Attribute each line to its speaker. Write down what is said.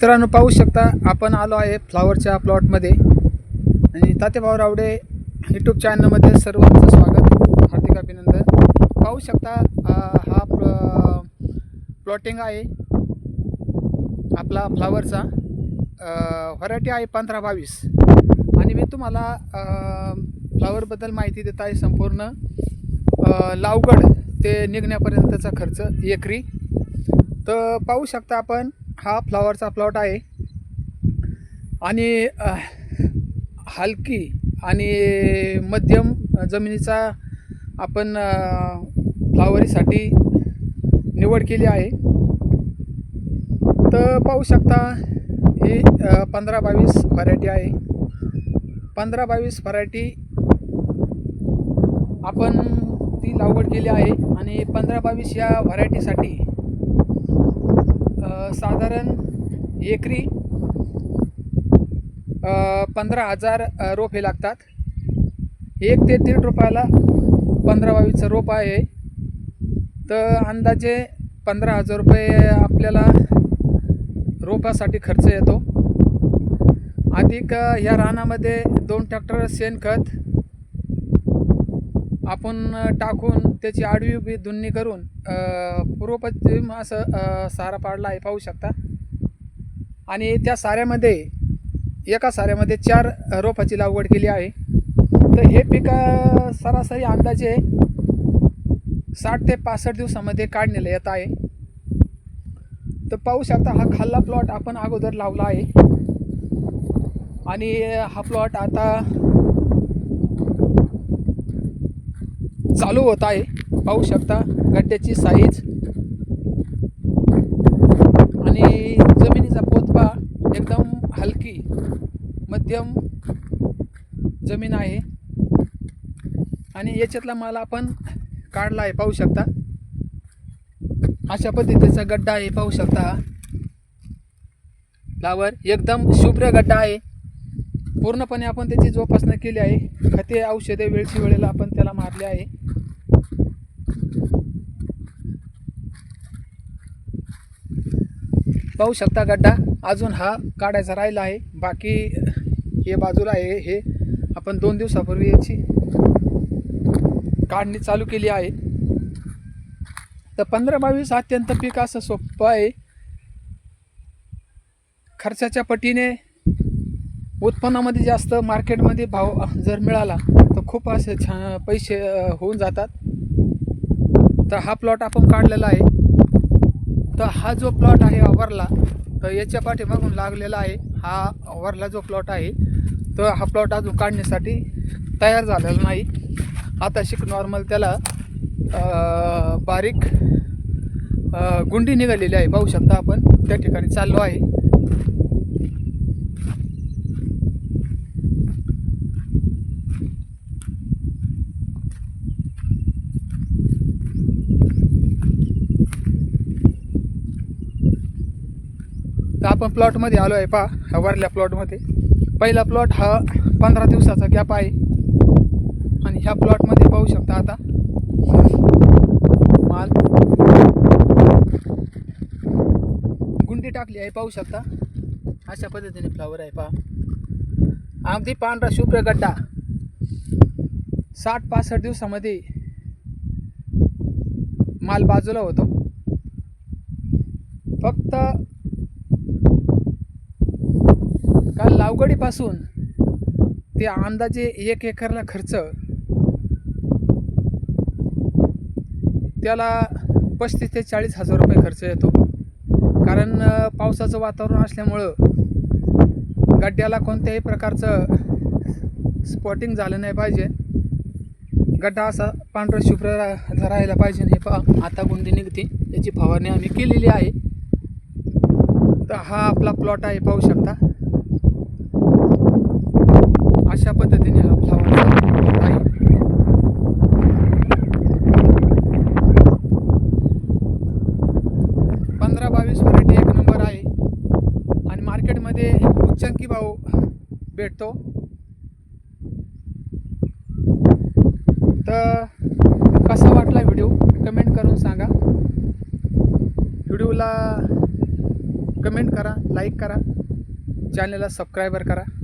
Speaker 1: मित्रांनो पाहू शकता आपण आलो आहे फ्लावरच्या प्लॉटमध्ये आणि तातेभाऊ रावडे यूट्यूब चॅनलमध्ये सर्वांचं स्वागत, हार्दिक अभिनंदन। पाहू शकता हा प्लॉटिंग आहे आपला फ्लावरचा, व्हरायटी आहे 1522 आणि मी तुम्हाला फ्लावरबद्दल माहिती देत आहे। संपूर्ण लावगड ते निघण्यापर्यंतचा खर्च एकरी। तर पाहू शकता आपण हा फ्लावरचा प्लॉट आहे आणि हलकी आणि मध्यम जमिनीचा आपण फ्लावरीसाठी निवड केली आहे। तर पाहू शकता ही 1522 व्हरायटी आहे। 1522 व्हरायटी आपण ती लागवड केली आहे आणि 1522 या व्हरायटीसाठी साधारण एकरी 15,000 रोप हे लागतात। 1 ते 1.5 रुपयाला 1522चं रोप आहे। तर अंदाजे 15,000 रुपये आपल्याला रोपासाठी खर्च येतो। अधिक या रानामध्ये 2 ट्रॅक्टर शेणखत आपण टाकून त्याची आडवी उभी धुंनी करून पूर्व पश्चिम असं सारा पाडला आहे, पाहू शकता। आणि त्या साऱ्यामध्ये एका साऱ्यामध्ये 4 रोपाची लागवड केली आहे। तर हे पीक सरासरी अंदाजे 60 ते 65 दिवसामध्ये काढण्याला येत आहे। तर पाहू शकता हा खाल्ला प्लॉट आपण अगोदर लावला आहे आणि हा प्लॉट आता चालू होत आहे। पाहू शकता गड्ड्याची साईज आणि जमिनीचा पोतपा एकदम हलकी मध्यम जमीन आहे आणि याच्यातला माल आपण काढला आहे, पाहू शकता। अशा पद्धतीचा गड्डा आहे, पाहू शकता। फ्लावर एकदम शुभ्र गड्डा आहे। पूर्णपणे आपण त्याची जोपासना केली आहे। खते औषधे वेळची वेळेला आपण त्याला मारले आहे। पाहू शकता गड्डा अजून हा काढायचा राहिला आहे। बाकी हे बाजूला आहे, हे आपण 2 दिवसापूर्वी याची काढणी चालू केली आहे। तर 1522 अत्यंत पीक असं सोपं आहे। खर्चाच्या पटीने उत्पन्नामध्ये जास्त, मार्केटमध्ये भाव जर मिळाला तर खूप असे छान पैसे होऊन जातात। तर हा प्लॉट आपण काढलेला आहे। तर हा जो प्लॉट आहे अवरला, तर याच्या पाठीमागून लागलेला आहे हा अवरला जो प्लॉट आहे। तर हा प्लॉट अजून काढण्यासाठी तयार झालेला नाही। आता नॉर्मल त्याला बारीक गुंडी निघालेली आहे, पाहू शकता आपण। त्या ठिकाणी चाललो आहे। तर आपण प्लॉटमध्ये आलो आहे, पहा वरल्या प्लॉटमध्ये। पहिला प्लॉट हा 15 दिवसाचा गॅप आहे आणि ह्या प्लॉटमध्ये पाहू शकता आता माल गुंडी टाकली आहे, पाहू शकता। अशा पद्धतीने फ्लावर आहे, पहा। अगदी पांढरा शुभ्र गड्डा 60-65 दिवसामध्ये माल बाजूला होतो। फक्त काल लावगडीपासून ते अंदाजे 1 एकरला खर्च त्याला 35 ते 40 हजार रुपये खर्च येतो। कारण पावसाचं वातावरण असल्यामुळं गड्ड्याला कोणत्याही प्रकारचं स्पॉटिंग झालं नाही पाहिजे। गड्डा असा पांढरा शुभ्र राहायला पाहिजे। हे पहा आता गुंडी निघते, त्याची फवारणी आम्ही केलेली आहे। तर हा आपला प्लॉट आहे, पाहू शकता। अशा पद्धतीने हा फ्लावर आहे। पंधरा 22 व्हरायटी एक नंबर आहे आणि मार्केटमध्ये उच्चांकी भाव भेटतो। तर कसा वाटला व्हिडिओ कमेंट करून सांगा। व्हिडिओला कमेंट करा, लाईक करा, चॅनलला सबस्क्रायबर करा.